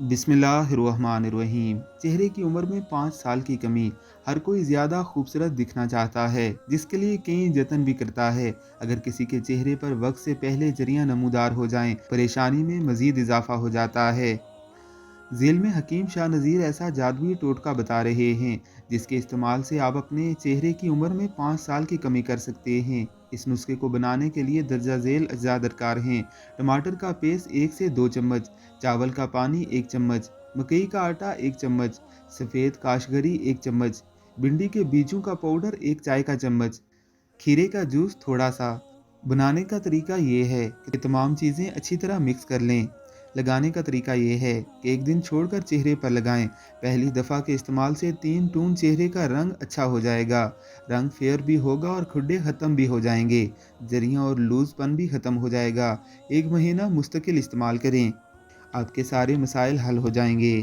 बिस्मिल्लाहिर्रहमानिर्रहीम। चेहरे की उम्र में 5 साल की कमी। हर कोई ज़्यादा खूबसूरत दिखना चाहता है, जिसके लिए कई जतन भी करता है। अगर किसी के चेहरे पर वक्त से पहले जरियां नमूदार हो जाएं, परेशानी में मजीद इजाफा हो जाता है। झील में हकीम शाह नज़ीर ऐसा जादुई टोटका बता रहे हैं, जिसके इस्तेमाल से आप अपने चेहरे की उम्र में 5 साल की कमी कर सकते हैं। इस नुस्खे को बनाने के लिए दर्जा झेल अज्जा दरकार हैं। टमाटर का पेस्ट 1 से 2 चम्मच, चावल का पानी 1 चम्मच, मकई का आटा 1 चम्मच, सफ़ेद काशगरी 1 चम्मच, भिंडी के बीजों का पाउडर 1 चाय का चम्मच, खीरे का जूस थोड़ा सा। बनाने का तरीका ये है कि तमाम चीज़ें अच्छी तरह मिक्स कर लें। लगाने का तरीका ये है कि एक दिन छोड़कर चेहरे पर लगाएं। पहली दफ़ा के इस्तेमाल से 3 टून चेहरे का रंग अच्छा हो जाएगा। रंग फेयर भी होगा और खुड्डे ख़त्म भी हो जाएंगे। जरियां और लूज़पन भी ख़त्म हो जाएगा। 1 महीना मुस्तकिल इस्तेमाल करें, आपके सारे मसाइल हल हो जाएंगे।